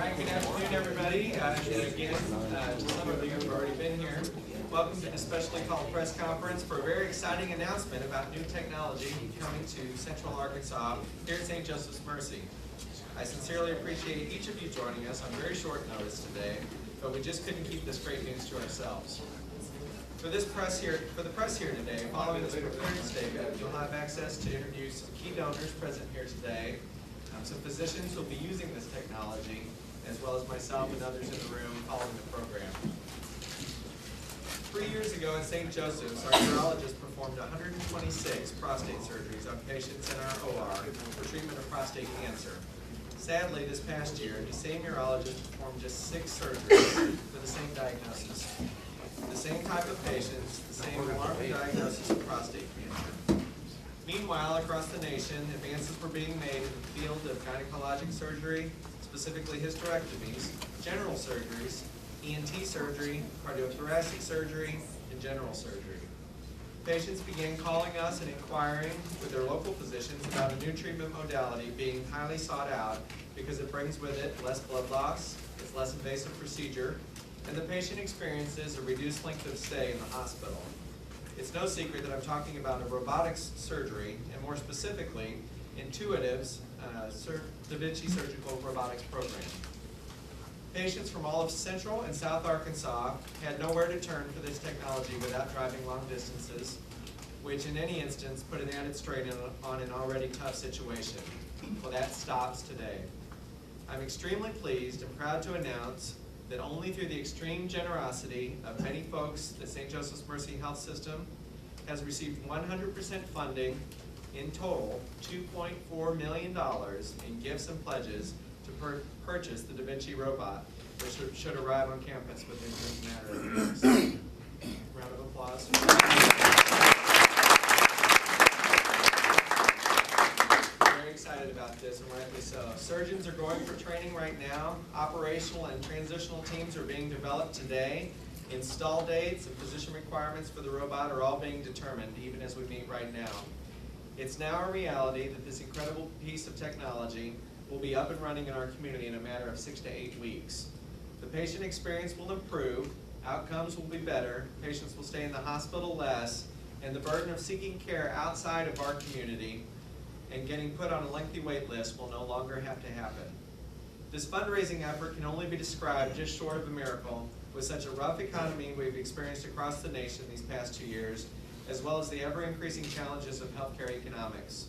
right, good afternoon, everybody. Again, some of you have already been here. Welcome to the specially called press conference for a very exciting announcement about new technology coming to Central Arkansas here at St. Joseph's Mercy. I sincerely appreciate each of you joining us on very short notice today, but we just couldn't keep this great news to ourselves. For the press here today, following this prepared statement, you'll have access to interview some key donors present here today. Some physicians will be using this technology, as well as myself and others in the room following the program. 3 years ago at St. Joseph's, our urologist performed 126 prostate surgeries on patients in our OR for treatment of prostate cancer. Sadly, this past year, the same urologist performed just 6 surgeries for the same diagnosis. The same type of patients, the same alarming diagnosis of prostate cancer. Meanwhile, across the nation, advances were being made in the field of gynecologic surgery, specifically hysterectomies, general surgeries, ENT surgery, cardiothoracic surgery, and general surgery. Patients began calling us and inquiring with their local physicians about a new treatment modality being highly sought out because it brings with it less blood loss, it's less invasive procedure, and the patient experiences a reduced length of stay in the hospital. It's no secret that I'm talking about a robotics surgery, and more specifically, Intuitive's Da Vinci surgical robotics program. Patients from all of Central and South Arkansas had nowhere to turn for this technology without driving long distances, which in any instance put an added strain on an already tough situation. Well, that stops today. I'm extremely pleased and proud to announce that only through the extreme generosity of many folks, the St. Joseph's Mercy Health System has received 100% funding, in total $2.4 million in gifts and pledges to purchase the Da Vinci robot, which should arrive on campus within just a matter of weeks. Round of applause. Excited about this, and rightly so. Surgeons are going for training right now. Operational and transitional teams are being developed today. Install dates and position requirements for the robot are all being determined, even as we meet right now. It's now a reality that this incredible piece of technology will be up and running in our community in a matter of 6 to 8 weeks. The patient experience will improve, outcomes will be better, patients will stay in the hospital less, and the burden of seeking care outside of our community and getting put on a lengthy wait list will no longer have to happen. This fundraising effort can only be described just short of a miracle with such a rough economy we've experienced across the nation these past 2 years, as well as the ever-increasing challenges of healthcare economics.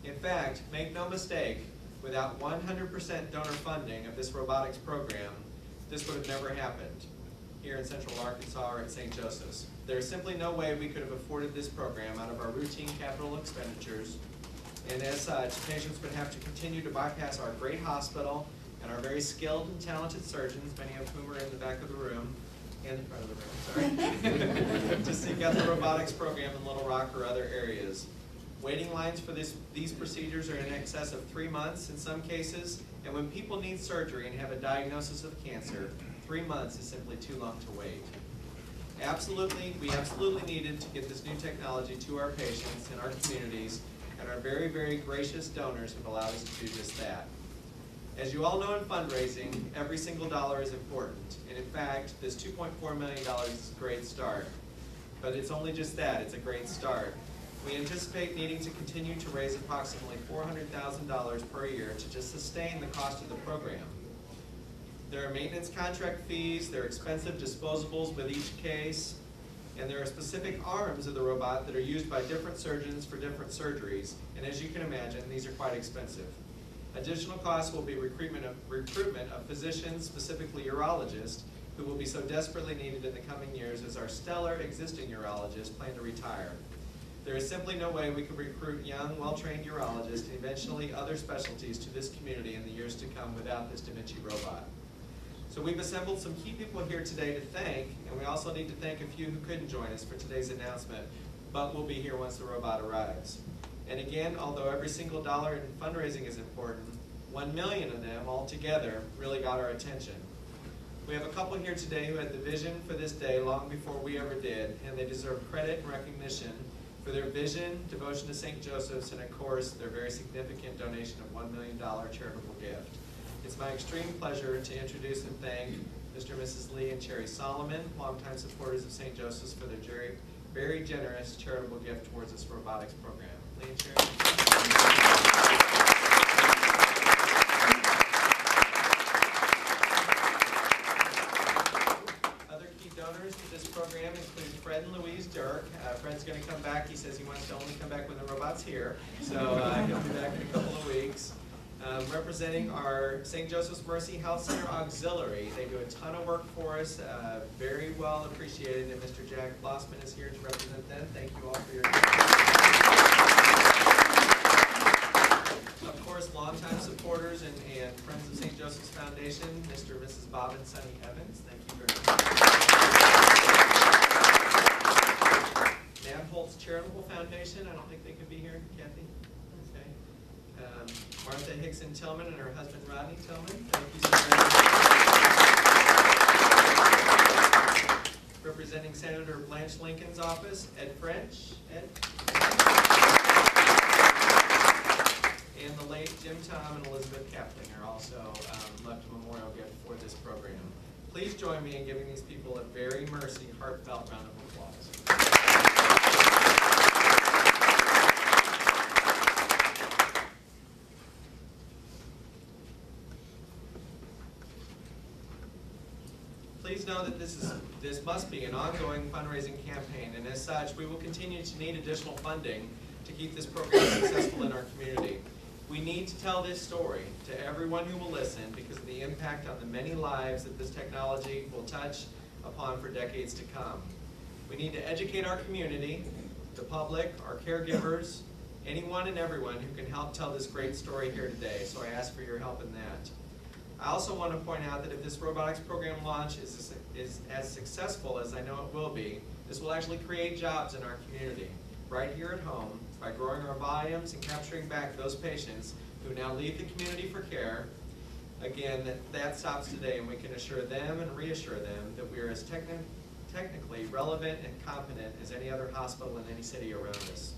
In fact, make no mistake, without 100% donor funding of this robotics program, this would have never happened here in Central Arkansas or at St. Joseph's. There is simply no way we could have afforded this program out of our routine capital expenditures. And as such, patients would have to continue to bypass our great hospital and our very skilled and talented surgeons, many of whom are in the back of the room, in the front of the room, sorry, to seek out the robotics program in Little Rock or other areas. Waiting lines for these procedures are in excess of 3 months in some cases, and when people need surgery and have a diagnosis of cancer, 3 months is simply too long to wait. We absolutely needed to get this new technology to our patients and our communities, and our very, very gracious donors have allowed us to do just that. As you all know in fundraising, every single dollar is important, and in fact, this $2.4 million is a great start. But it's only just that, it's a great start. We anticipate needing to continue to raise approximately $400,000 per year to just sustain the cost of the program. There are maintenance contract fees, there are expensive disposables with each case, and there are specific arms of the robot that are used by different surgeons for different surgeries, and as you can imagine, these are quite expensive. Additional costs will be recruitment of physicians, specifically urologists, who will be so desperately needed in the coming years as our stellar existing urologists plan to retire. There is simply no way we could recruit young, well-trained urologists and eventually other specialties to this community in the years to come without this Da Vinci robot. So we've assembled some key people here today to thank, and we also need to thank a few who couldn't join us for today's announcement, but will be here once the robot arrives. And again, although every single dollar in fundraising is important, 1 million of them altogether really got our attention. We have a couple here today who had the vision for this day long before we ever did, and they deserve credit and recognition for their vision, devotion to St. Joseph's, and of course, their very significant donation of $1 million charitable gift. It's my extreme pleasure to introduce and thank Mr. and Mrs. Lee and Cherry Solomon, longtime supporters of St. Joseph's, for their very generous charitable gift towards this robotics program. Lee and Cherry. Donors to this program include Fred and Louise Dirk. Fred's going to come back. He says he wants to only come back when the robot's here, so he'll be back in a couple of weeks. Representing our St. Joseph's Mercy Health Center Auxiliary. They do a ton of work for us, very well appreciated, and Mr. Jack Blossman is here to represent them. Thank you all for your Of course, longtime supporters and friends of St. Joseph's Foundation, Mr. and Mrs. Bob and Sonny Evans. Thank you very much. Holtz Charitable Foundation. I don't think they could be here. Kathy? Okay. Martha Hickson Tillman and her husband Rodney Tillman. Thank you so much. Representing Senator Blanche Lincoln's office, Ed French. Ed. And the late Jim Tom and Elizabeth Kapling are also left a memorial gift for this program. Please join me in giving these people a very mercy, heartfelt round of applause. Please know that this must be an ongoing fundraising campaign, and as such, we will continue to need additional funding to keep this program successful in our community. We need to tell this story to everyone who will listen because of the impact on the many lives that this technology will touch upon for decades to come. We need to educate our community, the public, our caregivers, anyone and everyone who can help tell this great story here today, so I ask for your help in that. I also want to point out that if this robotics program launch is as successful as I know it will be, this will actually create jobs in our community, right here at home, by growing our volumes and capturing back those patients who now leave the community for care. Again, that stops today, and we can assure them and reassure them that we are as technically relevant and competent as any other hospital in any city around us.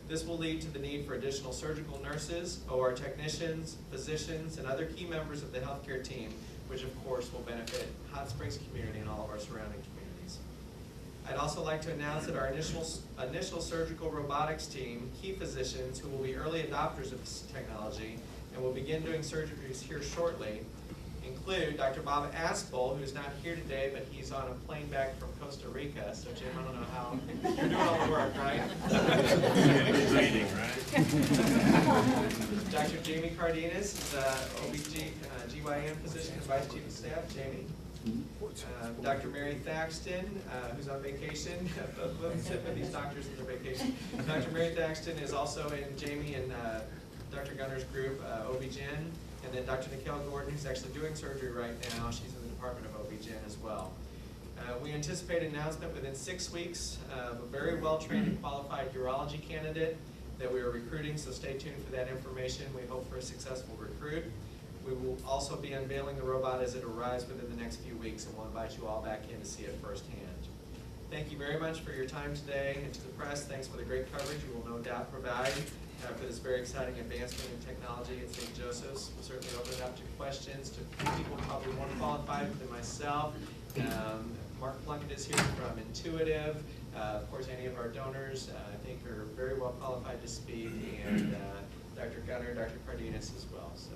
This will lead to the need for additional surgical nurses, OR technicians, physicians, and other key members of the healthcare team, which of course will benefit Hot Springs community and all of our surrounding communities. I'd also like to announce that our initial surgical robotics team, key physicians who will be early adopters of this technology and will begin doing surgeries here shortly, include Dr. Bob Aspel, who's not here today, but he's on a plane back from Costa Rica. So Jim, I don't know how, you're doing all the work, right? Training, right? Dr. Jamie Cardenas is OB-GYN physician and Vice Chief of Staff. Jamie. Dr. Mary Thaxton, who's on vacation. These doctors in their vacation. Dr. Mary Thaxton is also in Jamie and Dr. Gunner's group, OB-GYN. And then Dr. Nikhil Gordon, who's actually doing surgery right now. She's in the Department of OB-GYN as well. We anticipate an announcement within 6 weeks of a very well-trained and qualified urology candidate that we are recruiting, so stay tuned for that information. We hope for a successful recruit. We will also be unveiling the robot as it arrives within the next few weeks, and we'll invite you all back in to see it firsthand. Thank you very much for your time today, and to the press, thanks for the great coverage you will no doubt provide for this very exciting advancement in technology at St. Joseph's. We'll certainly open it up to questions to people probably more qualified than myself. Mark Plunkett is here from Intuitive. Of course, any of our donors I think are very well qualified to speak, and Dr. Gunner, Dr. Cardenas as well. So